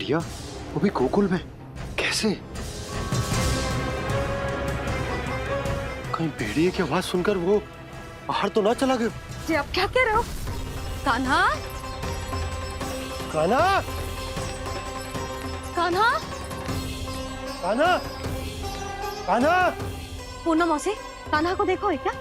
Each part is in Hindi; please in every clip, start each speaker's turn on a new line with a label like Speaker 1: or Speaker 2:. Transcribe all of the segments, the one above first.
Speaker 1: भेड़िया, वो भी गोकुल में, कैसे? कहीं भेड़िए की आवाज सुनकर वो बाहर तो ना चला गया?
Speaker 2: जी आप क्या कह रहे हो? कान्हा,
Speaker 1: कान्हा,
Speaker 2: कान्हा,
Speaker 1: कान्हा, कान्हा।
Speaker 2: पूनम मौसी, कान्हा को देखो है क्या?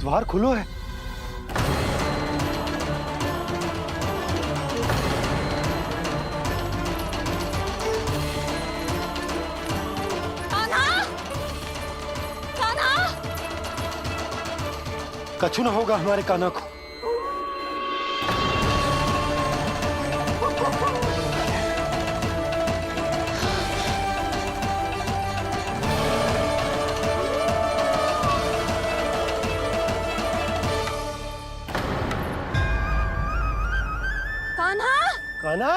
Speaker 1: द्वार खुलो है। कछु ना होगा हमारे कान्हा को।
Speaker 2: कान्हा,
Speaker 1: कान्हा,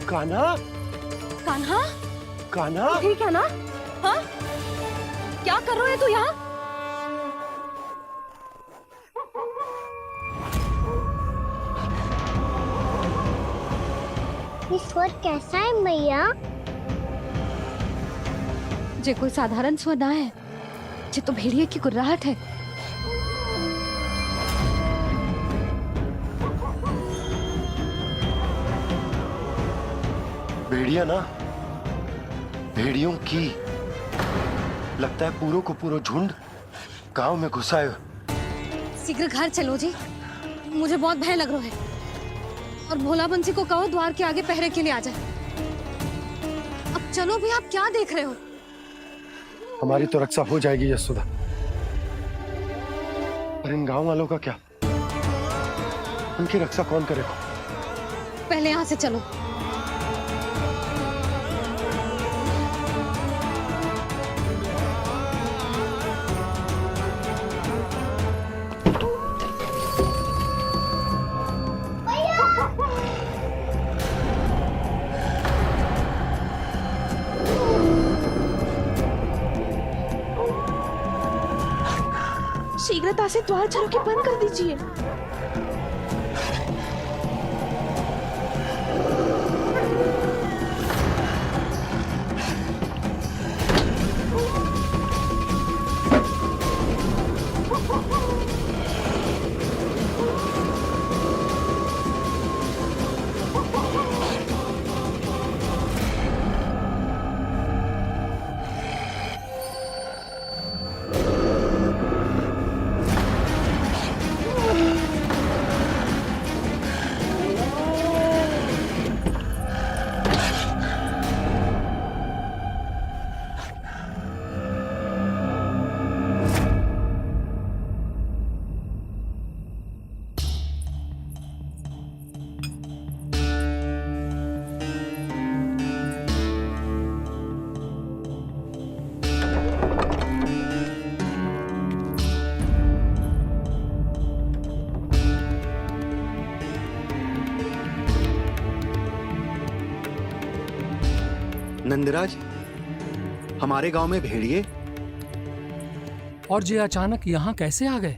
Speaker 1: कान्हा,
Speaker 2: कान्हा,
Speaker 1: कान्हा।
Speaker 2: ठीक है ना? हाँ? क्या कर रहे हो तू यहाँ?
Speaker 3: ये स्वर कैसा है मैया?
Speaker 2: जे कोई साधारण स्वर ना है, जे तो भेड़िए की गुर्राहट है।
Speaker 1: भेड़िया ना, भेड़ियों की। लगता है पूरो को पूरो झुंड गांव में घुसा है।
Speaker 2: शीघ्र घर चलो जी, मुझे बहुत भय लग रहा है। और भोला बंसी को कहो द्वार के आगे पहरे के लिए आ जाए। अब चलो भी, आप क्या देख रहे हो?
Speaker 1: हमारी तो रक्षा हो जाएगी यशोदा, पर इन गांव वालों का क्या? उनकी रक्षा कौन करेगा?
Speaker 2: पहले यहाँ से चलो।
Speaker 4: शीघ्रता से द्वार चारों के बंद कर दीजिए।
Speaker 5: नंदराज, हमारे गांव में भेड़िए
Speaker 6: और ये अचानक यहाँ कैसे आ गए?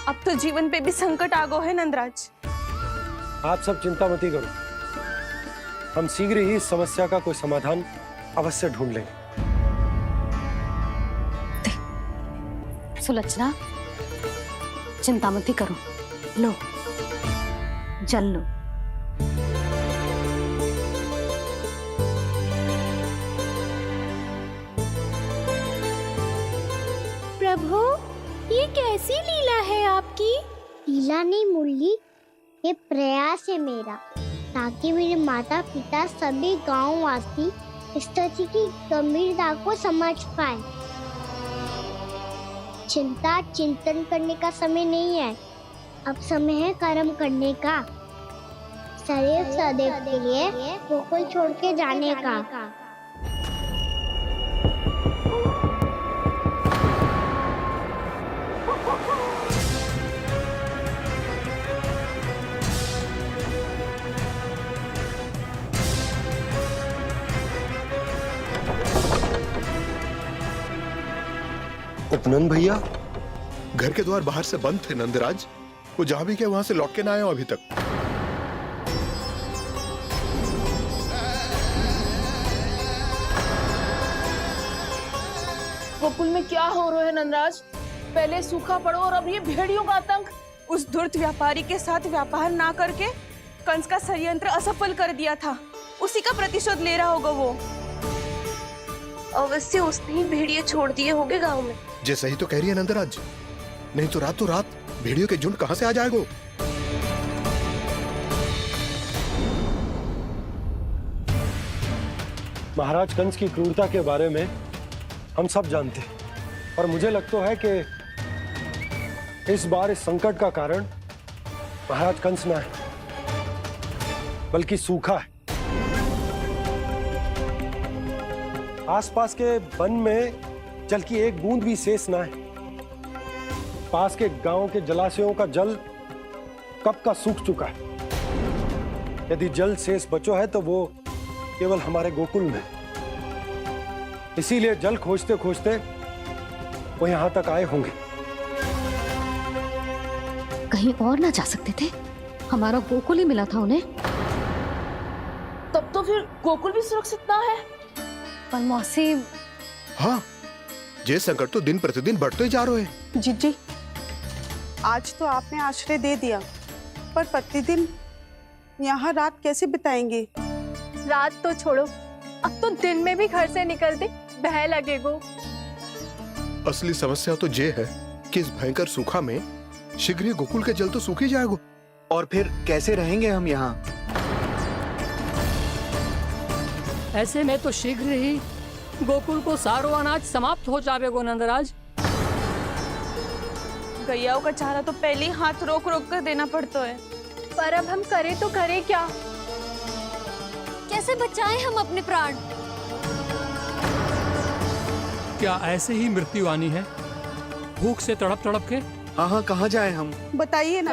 Speaker 4: अब तो जीवन पे भी संकट आ गो है नंदराज।
Speaker 1: आप सब चिंता मत करो, हम शीघ्र ही इस समस्या का कोई समाधान अवश्य ढूंढ लेंगे।
Speaker 2: सुलक्षणा, चिंता मत करो, लो जल लो।
Speaker 3: प्रभु, ये कैसी लीला है आपकी? लीला नहीं मुरली, ये प्रयास है मेरा, ताकि मेरे माता पिता सभी गांव वासी स्थिति की गंभीरता को समझ पाए। चिंता चिंतन करने का समय नहीं है, अब समय है कर्म करने का, सदैव सदैव के लिए गोकुल छोड़ के जाने का।
Speaker 1: उपनंद भैया,
Speaker 7: घर के द्वार बाहर से बंद थे नंदराज। वो जहां भी गए वहां से लौट के ना आए हो अभी तक।
Speaker 4: गोकुल में क्या हो रहा है नंदराज? पहले सूखा पड़ो और अब ये भेड़ियों का आतंक।
Speaker 8: उस धूर्त व्यापारी के साथ व्यापार ना करके कंस का षड्यंत्र असफल कर दिया था। उसी का प्रतिशोध ले रहा होगा वो। अवश्य उसने ही भेड़िए छोड़ दिए होंगे गांव में।
Speaker 7: जैसा ही तो कह रही है नंदराज, नहीं तो रात भेड़ियों के झुंड कहां से आ जाएगा?
Speaker 9: महाराज कंस की क्रूरता के बारे में हम सब जानते हैं और मुझे लगता है कि इस बार इस संकट का कारण महाराज कंस ना है बल्कि सूखा है। आसपास के वन में जल की एक बूंद भी शेष ना है। पास के गांव के जलाशयों का जल कब का सूख चुका है। यदि जल शेष बचो है तो वो केवल हमारे गोकुल में। इसीलिए जल खोजते खोजते वो यहां तक आए होंगे।
Speaker 2: कहीं और ना जा सकते थे? हमारा गोकुल ही मिला था उन्हें।
Speaker 4: तब तो फिर गोकुल भी सुरक्षित ना है।
Speaker 2: पर मौसी,
Speaker 7: हाँ, ये संकट तो दिन प्रतिदिन बढ़ते जा रहे हैं।
Speaker 8: जीजी, आज तो आपने आश्रय दे दिया, पर प्रतिदिन यहाँ रात कैसे बिताएंगे?
Speaker 10: रात तो छोड़ो, अब तो दिन में भी घर से निकलते भय लगेगो।
Speaker 7: असली समस्या तो ये है कि इस भयंकर सूखा में शीघ्र ही गोकुल के जल तो सूख ही जाएगा।
Speaker 5: और फिर कैसे रहेंगे हम यहाँ?
Speaker 6: ऐसे में तो शीघ्र ही गोकुल को सारो अनाज समाप्त हो जाएगो नंदराज।
Speaker 8: गैयाओं का चारा तो पहले ही हाथ रोक रोक कर देना पड़ता है।
Speaker 10: पर अब हम करें तो करें क्या?
Speaker 2: कैसे बचाएं हम अपने प्राण?
Speaker 6: क्या ऐसे ही मृत्यु आनी है, भूख से तड़प तड़प के?
Speaker 5: हाँ हाँ, कहाँ जाए हम?
Speaker 8: बताइए ना।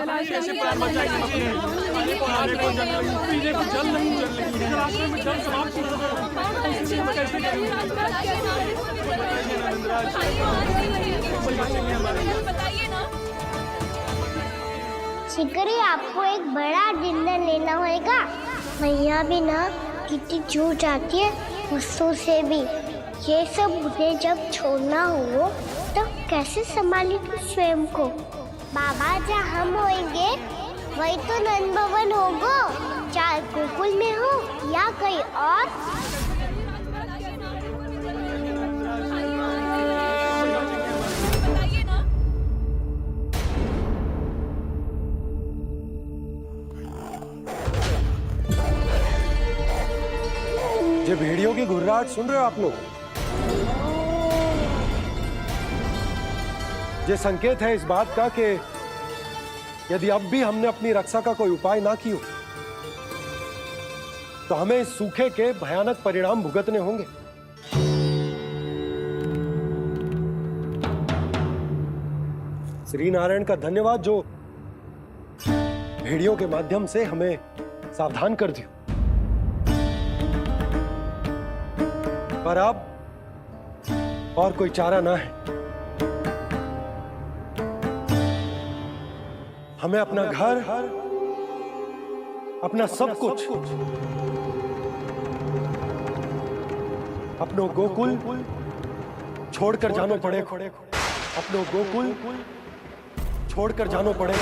Speaker 3: शीघ्र ही आपको एक बड़ा डिनर लेना होगा। मैया भी ना कितनी जूझ आती है गुस्सों से भी। ये सब उन्हें जब छोड़ना हो तो कैसे संभाली तू स्वयं को? बाबा जहाँ हम होंगे वही तो नंद भवन होगा, चाहे गोकुल में हो या कहीं और।
Speaker 9: ये भेड़ियों की घुर्राहट सुन रहे हो आप लोग? ये संकेत है इस बात का कि यदि अब भी हमने अपनी रक्षा का कोई उपाय ना किया तो हमें इस सूखे के भयानक परिणाम भुगतने होंगे। श्री नारायण का धन्यवाद जो भेड़ियों के माध्यम से हमें सावधान कर दिया। पर अब और कोई चारा ना है। हमें अपना घर, अपना सब कुछ, अपनो गोकुल छोड़कर जानो पड़े। अपनो गोकुल छोड़कर जानो पड़े।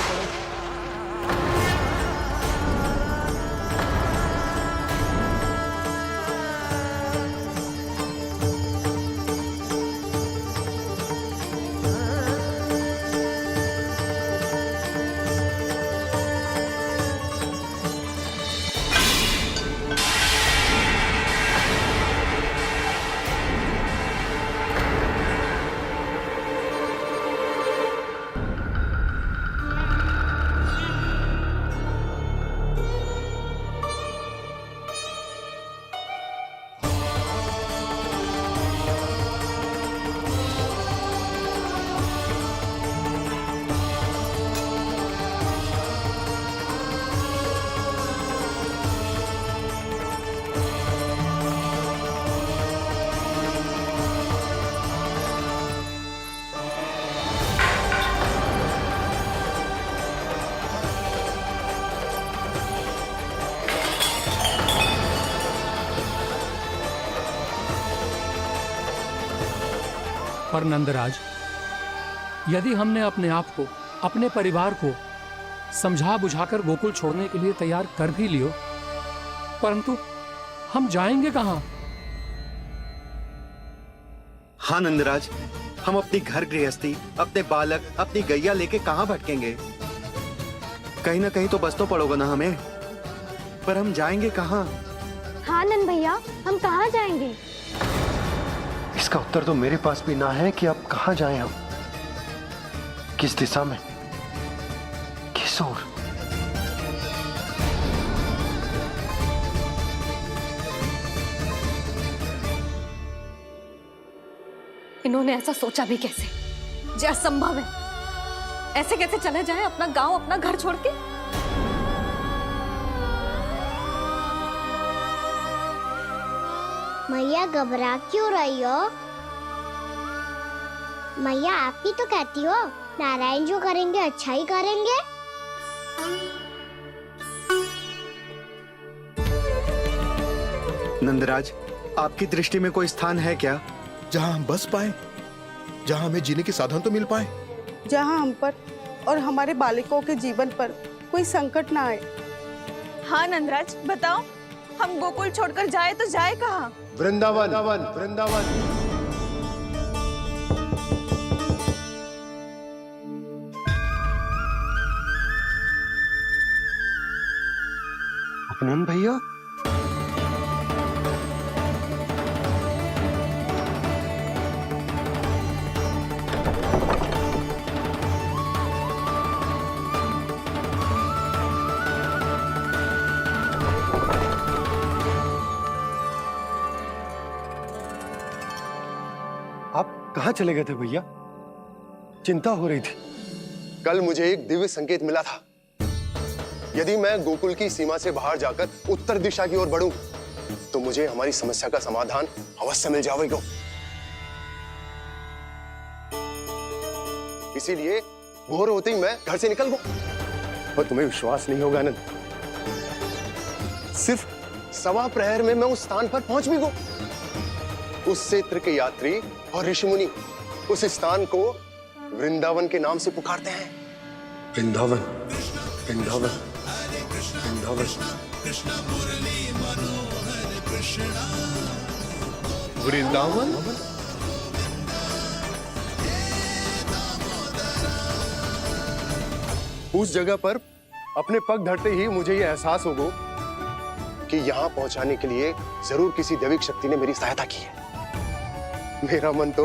Speaker 6: पर नंदराज, यदि हमने अपने आप को, अपने परिवार को समझा बुझाकर गोकुल छोड़ने के लिए तैयार कर भी लियो, परंतु हम जाएंगे कहां?
Speaker 5: हाँ नंदराज, हम अपनी घर गृहस्थी, अपने बालक, अपनी गैया लेके कहाँ भटकेंगे? कहीं ना कहीं तो बस तो पड़ोगा ना हमें, पर हम जाएंगे कहाँ?
Speaker 3: हाँ नंद भैया, हम कहाँ जाएंगे?
Speaker 1: इसका उत्तर तो मेरे पास भी ना है कि अब कहाँ जाएं हम, किस दिशा में, किस ओर।
Speaker 2: इन्होंने ऐसा सोचा भी कैसे, जो असंभव है। ऐसे कैसे चले जाए अपना गांव, अपना घर छोड़ के?
Speaker 3: मैया घबरा क्यों रही हो? मैया आप ही तो कहती हो नारायण जो करेंगे अच्छा ही करेंगे।
Speaker 5: नंदराज, आपकी दृष्टि में कोई स्थान है क्या
Speaker 7: जहां हम बस पाए, जहां हमें जीने के साधन तो मिल पाए,
Speaker 8: जहाँ हम पर और हमारे बालकों के जीवन पर कोई संकट ना आए। हाँ नंदराज, बताओ, हम गोकुल छोड़कर जाए तो जाए कहाँ?
Speaker 9: वृंदावन, वृंदावन।
Speaker 1: उपनंद भैया,
Speaker 9: आप कहाँ चले गए थे भैया? चिंता हो रही थी।
Speaker 7: कल मुझे एक दिव्य संकेत मिला था। यदि मैं गोकुल की सीमा से बाहर जाकर उत्तर दिशा की ओर बढ़ूं, तो मुझे हमारी समस्या का समाधान अवश्य मिल जाएगा। इसीलिए भोर होते ही मैं घर से निकल गया। और तुम्हें विश्वास नहीं होगा आनंद, सिर्फ 1.25 प्रहर में मैं उस स्थान पर पहुंच भी गया। उस क्षेत्र के यात्री और ऋषिमुनि उस स्थान को वृंदावन के नाम से पुकारते हैं।
Speaker 9: वृंदावन, वृंदावन, वृंदावन।
Speaker 7: वृंदावन? उस जगह पर अपने पग धरते ही मुझे यह एहसास होगा कि यहां पहुंचाने के लिए जरूर किसी दैविक शक्ति ने मेरी सहायता की है। मेरा मन तो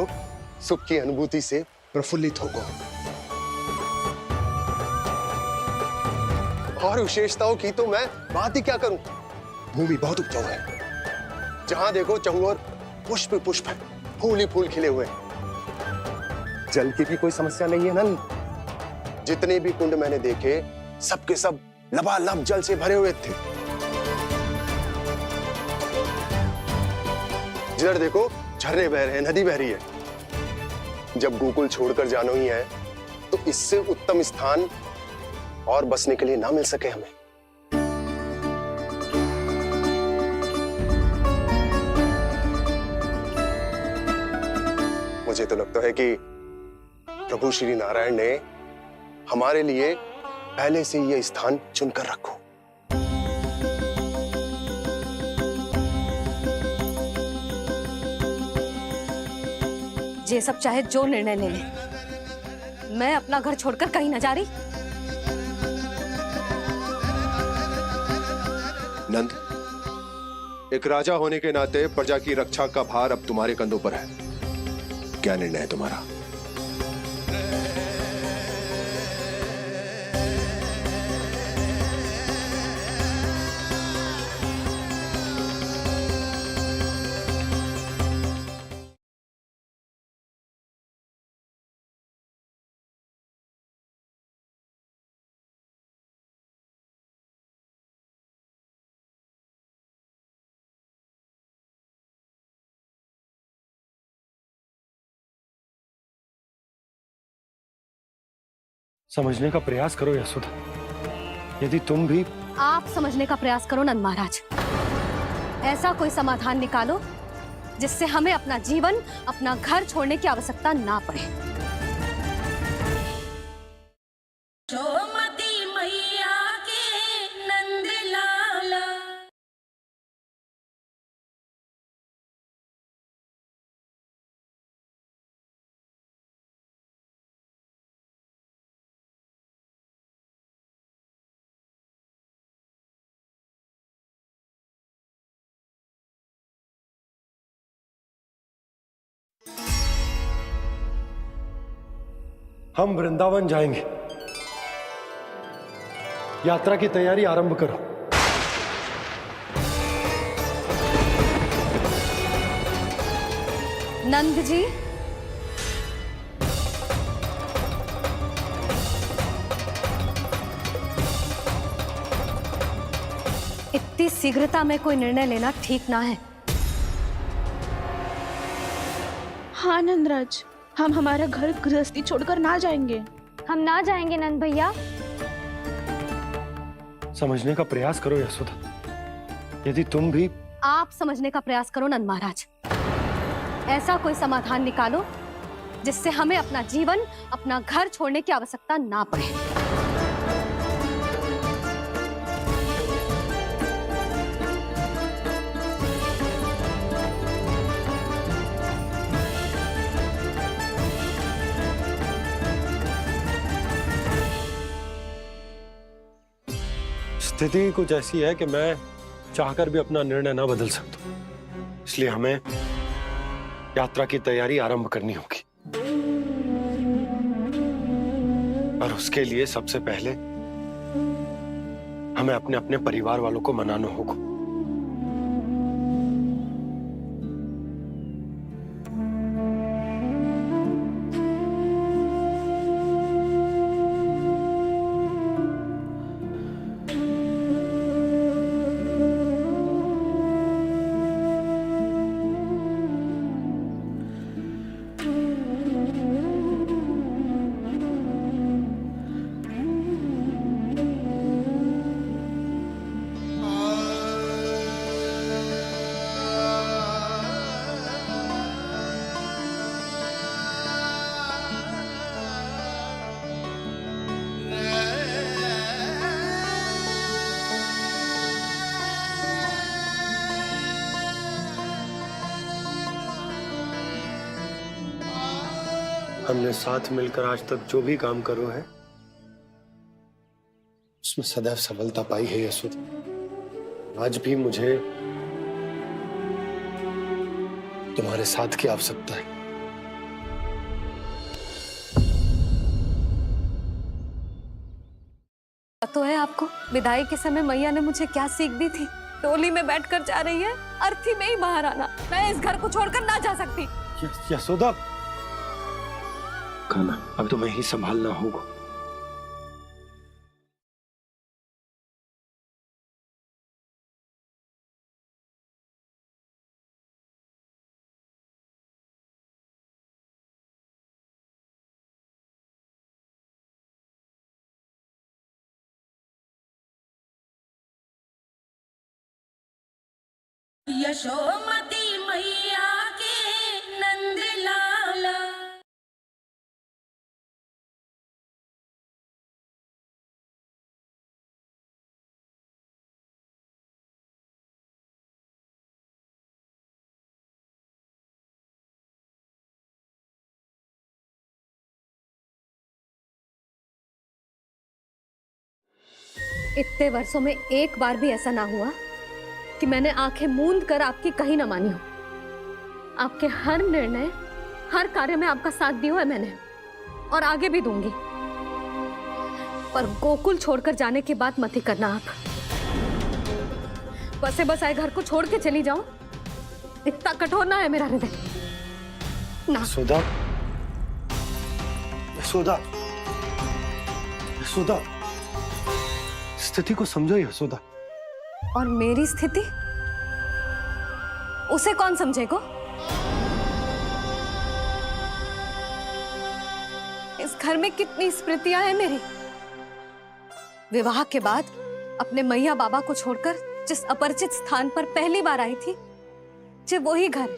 Speaker 7: सुख की अनुभूति से प्रफुल्लित होगा। और विशेषताओं की तो मैं बात ही क्या करूं। भूमि बहुत उपजाऊ है, जहां देखो चहुओर पुष्प पुष्प है, फूल ही फूल खिले हुए हैं। जल की भी कोई समस्या नहीं है नंद। जितने भी कुंड मैंने देखे, सबके सब लबालब जल से भरे हुए थे। जिधर देखो झरने बह रहे हैं, नदी बह रही है। जब गोकुल छोड़कर जाना ही है, तो इससे उत्तम स्थान और बसने के लिए ना मिल सके हमें। मुझे तो लगता है कि प्रभु श्री नारायण ने हमारे लिए पहले से यह स्थान चुनकर रखो।
Speaker 2: ये सब चाहे जो निर्णय ले ले, मैं अपना घर छोड़कर कहीं न जा रही।
Speaker 7: नंद, एक राजा होने के नाते प्रजा की रक्षा का भार अब तुम्हारे कंधों पर है। क्या निर्णय है तुम्हारा?
Speaker 9: समझने का प्रयास करो यशोदा। यदि तुम भी
Speaker 2: आप समझने का प्रयास करो नंद महाराज। ऐसा कोई समाधान निकालो जिससे हमें अपना जीवन, अपना घर छोड़ने की आवश्यकता ना पड़े।
Speaker 9: हम वृंदावन जाएंगे। यात्रा की तैयारी आरंभ करो।
Speaker 2: नंद जी, इतनी शीघ्रता में कोई निर्णय लेना ठीक ना है।
Speaker 4: हाँ नंदराज, हम हमारा घर गृहस्थी छोड़कर ना जाएंगे।
Speaker 10: हम ना जाएंगे नंद भैया।
Speaker 9: समझने का प्रयास करो यशोदा। यदि तुम भी
Speaker 2: आप समझने का प्रयास करो नंद महाराज। ऐसा कोई समाधान निकालो जिससे हमें अपना जीवन, अपना घर छोड़ने की आवश्यकता ना पड़े।
Speaker 9: स्थिति कुछ ऐसी है कि मैं चाहकर भी अपना निर्णय ना बदल सकता, इसलिए हमें यात्रा की तैयारी आरंभ करनी होगी। और उसके लिए सबसे पहले हमें अपने अपने परिवार वालों को मनाना होगा। हमने साथ मिलकर आज तक जो भी काम करो है उसमें सदैव सफलता पाई है यशोदा। आज भी मुझे तुम्हारे साथ की आवश्यकता है।
Speaker 2: तो है आपको विदाई के समय मैया ने मुझे क्या सीख दी थी? टोली में बैठकर जा रही है, अर्थी में ही बाहर आना। मैं इस घर को छोड़कर ना जा सकती।
Speaker 9: यशोदा, खाना अब तुम्हें ही संभालना होगा।
Speaker 11: यशोमती मैया के नंद लाला।
Speaker 2: इतने वर्षों में एक बार भी ऐसा ना हुआ कि मैंने आंखें मूंद कर आपकी कहीं ना मानी हो। आपके हर निर्णय, हर कार्य में आपका साथ दिया है मैंने, और आगे भी दूंगी। पर गोकुल छोड़कर जाने की बात मत ही करना आप। बसे बसाए घर को छोड़ के चली जाऊं, इतना कठोर ना है मेरा हृदय ना।
Speaker 9: यशोदा, यशोदा, यशोदा, स्थिति को समझो यशोदा।
Speaker 2: और मेरी स्थिति उसे कौन समझेगा? इस घर में कितनी स्मृतियां हैं मेरी। विवाह के बाद अपने मैया बाबा को छोड़कर जिस अपरिचित स्थान पर पहली बार आई थी, जो वही घर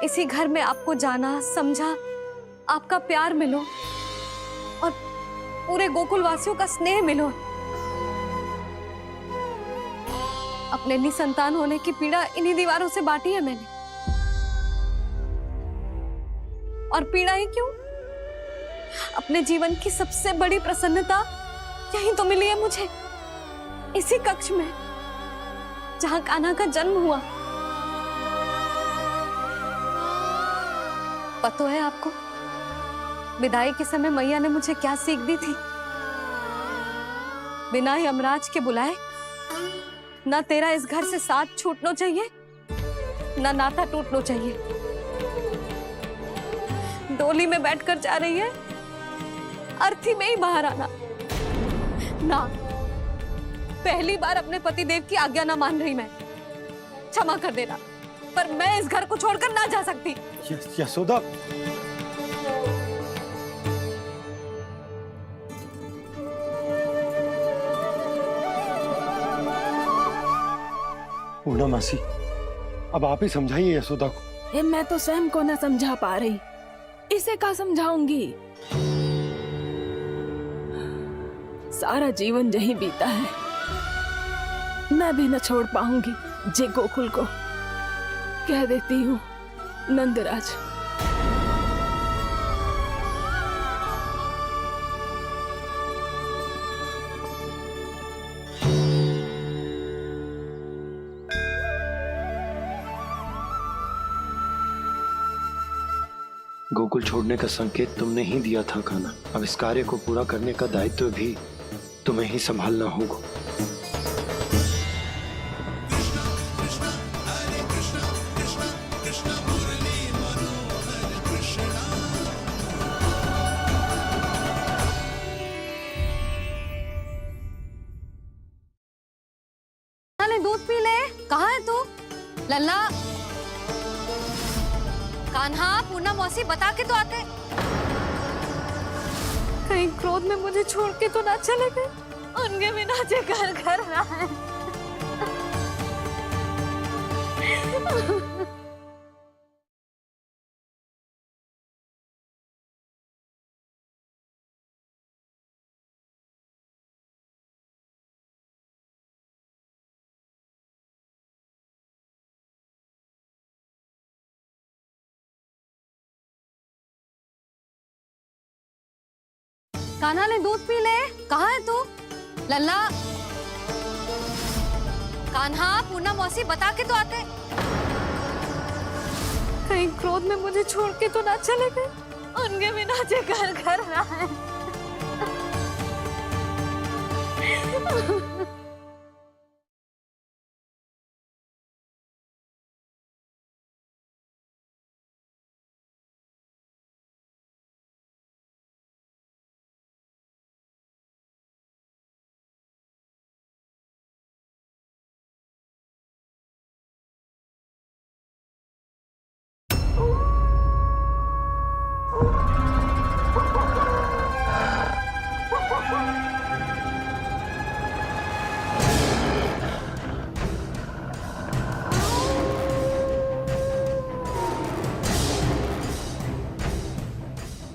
Speaker 2: इसी घर में आपको जाना, समझा, आपका प्यार मिलो और पूरे गोकुल वासियों का स्नेह मिलो। अपने निसंतान होने की पीड़ा इन्हीं दीवारों से बांटी है मैंने। और पीड़ा ही क्यों? अपने जीवन की सबसे बड़ी प्रसन्नता यही तो मिली है मुझे, इसी कक्ष में जहां कान्हा का जन्म हुआ। पता है आपको विदाई के समय मैया ने मुझे क्या सीख दी थी? बिना ही यमराज के बुलाए ना तेरा इस घर से साथ छूटना चाहिए, ना नाता टूटना चाहिए। डोली में बैठकर जा रही है, अर्थी में ही बाहर आना ना। पहली बार अपने पतिदेव की आज्ञा ना मान रही मैं, क्षमा कर देना, पर मैं इस घर को छोड़कर ना जा सकती।
Speaker 9: यशोदा, पूर्णा मासी, अब आप ही समझाइए यशोदा को।
Speaker 4: मैं तो स्वयं को न समझा पा रही, इसे क्या समझाऊंगी? सारा जीवन यही बीता है, मैं भी न छोड़ पाऊंगी जे गोकुल को। कह देती हूँ नंदराज।
Speaker 1: गोकुल छोड़ने का संकेत तुमने ही दिया था कान्हा। अब इस कार्य को पूरा करने का दायित्व भी तुम्हें ही संभालना होगा।
Speaker 2: दूध पी ले। कहाँ है तू? लल्ला, कान्हा, पूर्णा मौसी बता के तो आते। कहीं क्रोध में मुझे छोड़ के तो ना चले गए। उनके बिना जे घर घर रहा है। कान्हा ने दूध पी ले। कहाँ है तू? लल्ला, कान्हा, पूर्णा मौसी बता के तो आते। कहीं क्रोध में मुझे छोड़ के तो ना चले गए। उनके बिना जे घर घर रहा है।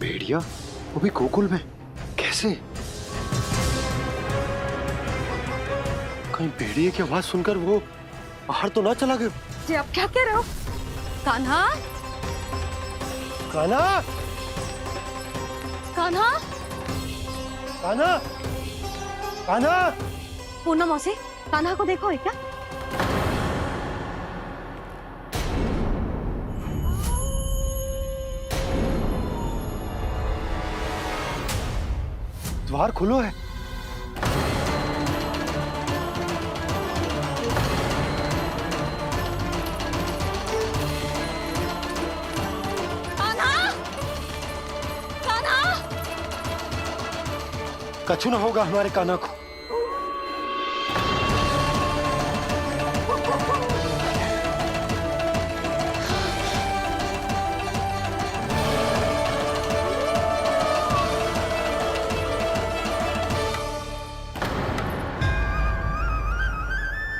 Speaker 1: भेड़िया, वो भी गोकुल में? कैसे? कहीं भेड़िए की आवाज सुनकर वो बाहर तो ना चला गया?
Speaker 2: जी आप क्या कह रहे हो? कान्हा,
Speaker 9: कान्हा,
Speaker 2: कान्हा,
Speaker 9: कान्हा, कान्हा।
Speaker 2: पूर्णा मौसी, कान्हा को देखो है क्या?
Speaker 9: द्वार खुलो है।
Speaker 2: कान्हा, कान्हा,
Speaker 9: कछु ना होगा हमारे कान्हा को।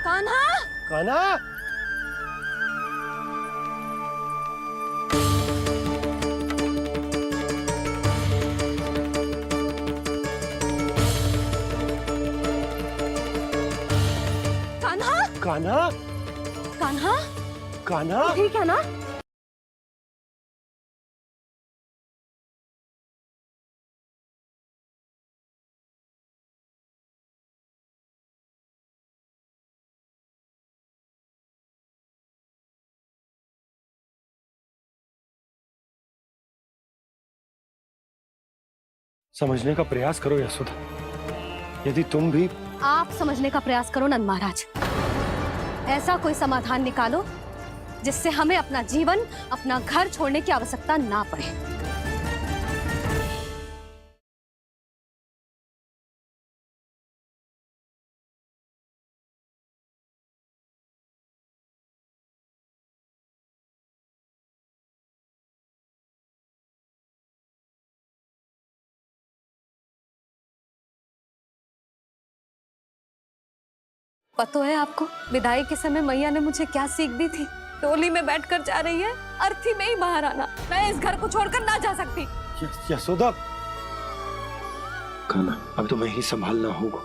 Speaker 2: कान्हा,
Speaker 9: कान्हा, कान्हा,
Speaker 2: कान्हा,
Speaker 9: कान्हा,
Speaker 2: ठीक है ना?
Speaker 9: समझने का प्रयास करो यशोदा। यदि तुम भी
Speaker 2: आप समझने का प्रयास करो नंद महाराज। ऐसा कोई समाधान निकालो जिससे हमें अपना जीवन, अपना घर छोड़ने की आवश्यकता ना पड़े। पता है आपको, विदाई के समय मैया ने मुझे क्या सीख दी थी? टोली में बैठकर जा रही है, अर्थी में ही बाहर आना। मैं इस घर को छोड़कर ना जा सकती।
Speaker 9: यशोदा,
Speaker 1: कान्हा, अब तुम्हें ही संभालना होगा।